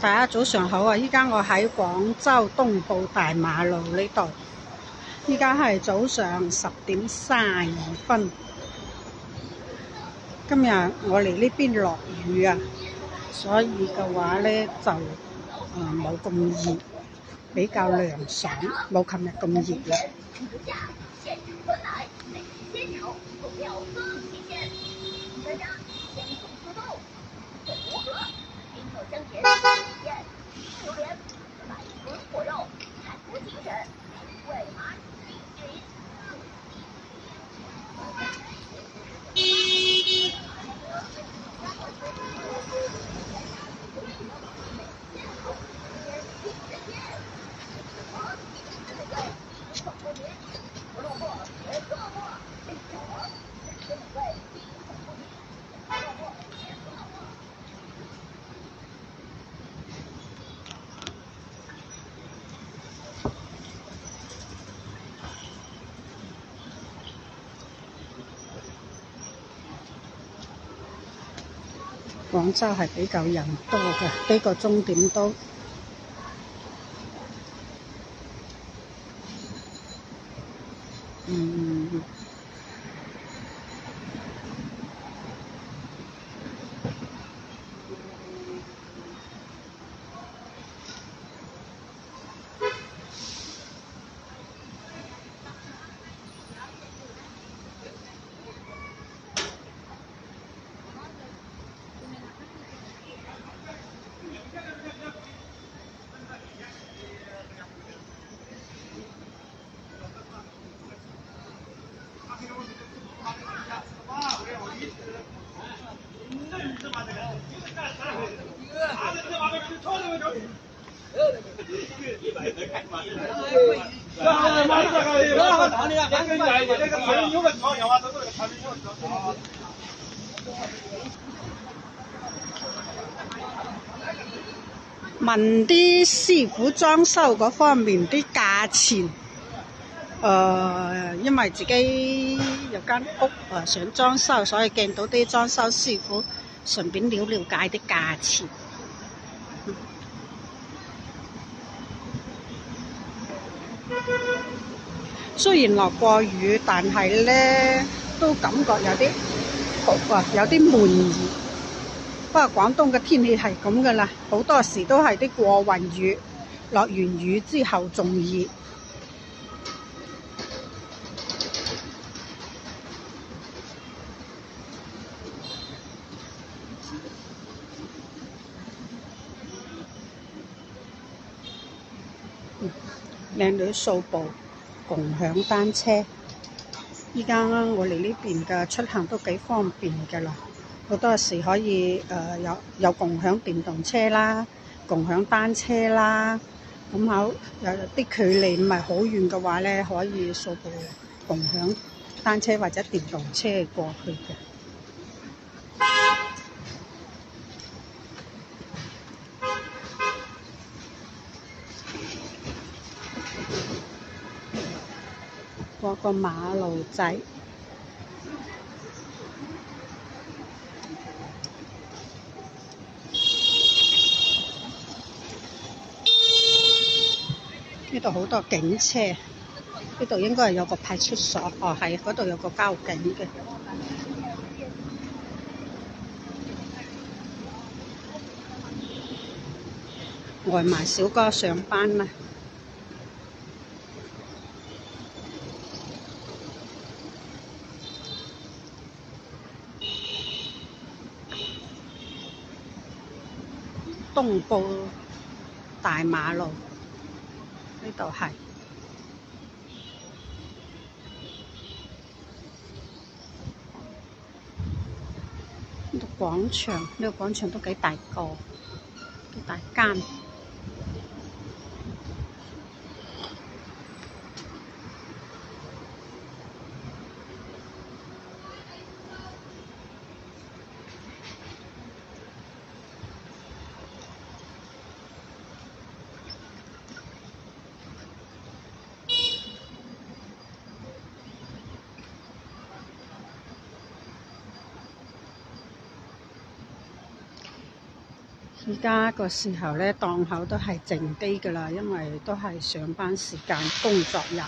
大家早上好啊！依家我喺廣州東部大馬路呢度，依家係早上10:32。今日我嚟呢邊落雨啊，所以嘅話呢就冇咁熱，比較涼爽，冇琴日咁熱啦。廣州係比較人多嘅，呢個鐘點都問啲師傅裝修嗰方面啲價錢，因為自己有間屋想裝修，所以見到啲裝修師傅，順便了解啲價錢。雖然落過雨，但係呢都感覺有啲焗啊，有啲悶熱。不過廣東嘅天氣係咁噶啦，好多時都係啲過雲雨，落完雨之後仲熱。靚女掃步，共享單車。依家我哋呢邊嘅出行都幾方便㗎啦，好多時可以有共享電動車啦，共享單車啦，咁好有啲距離唔係好遠嘅話呢，可以掃步共享單車或者電動車過去嘅。過個馬路仔，呢度好多警車，呢度應該係有個派出所，係嗰度有個交警嘅。外賣小哥上班啦。東部大馬路呢度係呢個廣場，呢個廣場都幾大個，幾大間。而家個時候咧，檔口都係靜啲㗎啦，因為都係上班時間、工作日。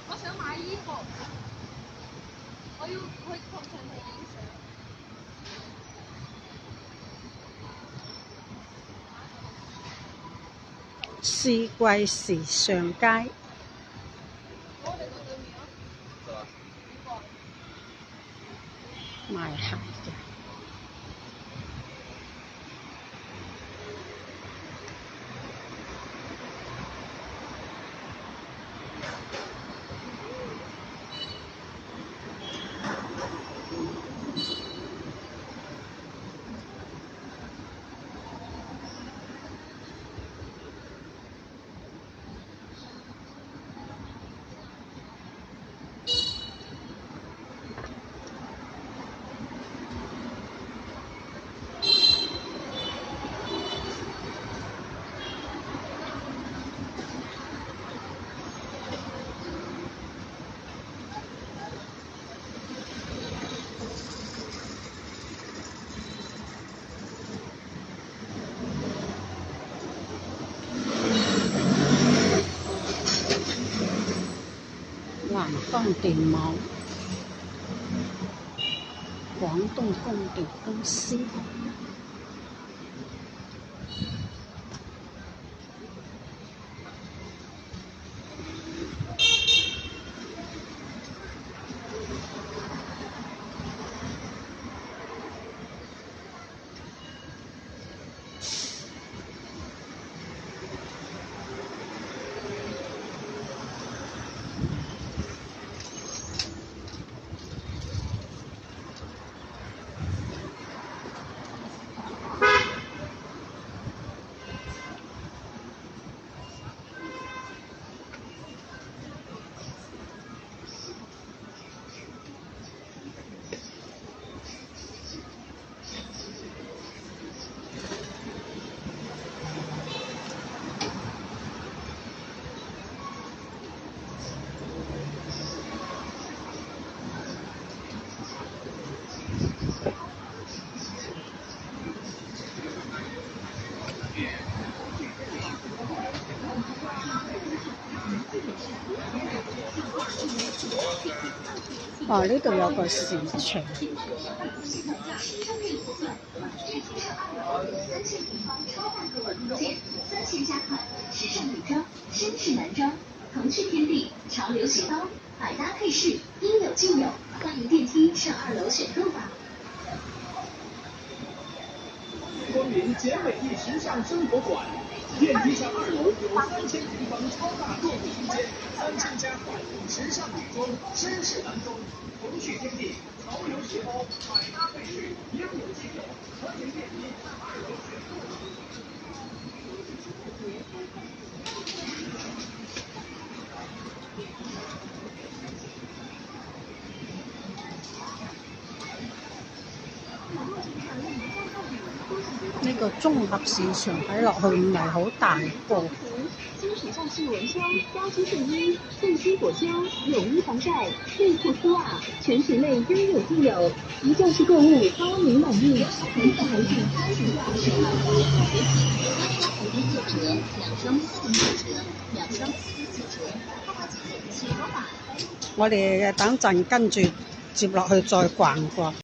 我想買衣服，我要去同場地影相。四季時尚街。我哋個對面咯。賣鞋嘅。南方電網，廣東供電公司。哦，呢度有個市場。3000家款，时尚女装、绅士男装，童趣天地，潮流鞋包，百搭配饰，应有尽有。欢迎电梯上2楼选购吧。光临简美丽时尚生活馆，电梯上2楼有3000平方超大购物空间，3000家款，时尚女装、绅士男装，童趣天地，潮流鞋包，百搭配饰，应有尽有。欢迎电梯上2楼选购吧。呢個綜合市場睇落去唔係好大個。上市蚊香、家居圣衣、最新果胶、泳衣防晒、内裤丝袜，全品类应有尽有。一站式购物，高明满意，一次还是超值价值。2双4折，2双4折，700块。我哋等陣跟住接落去再逛逛。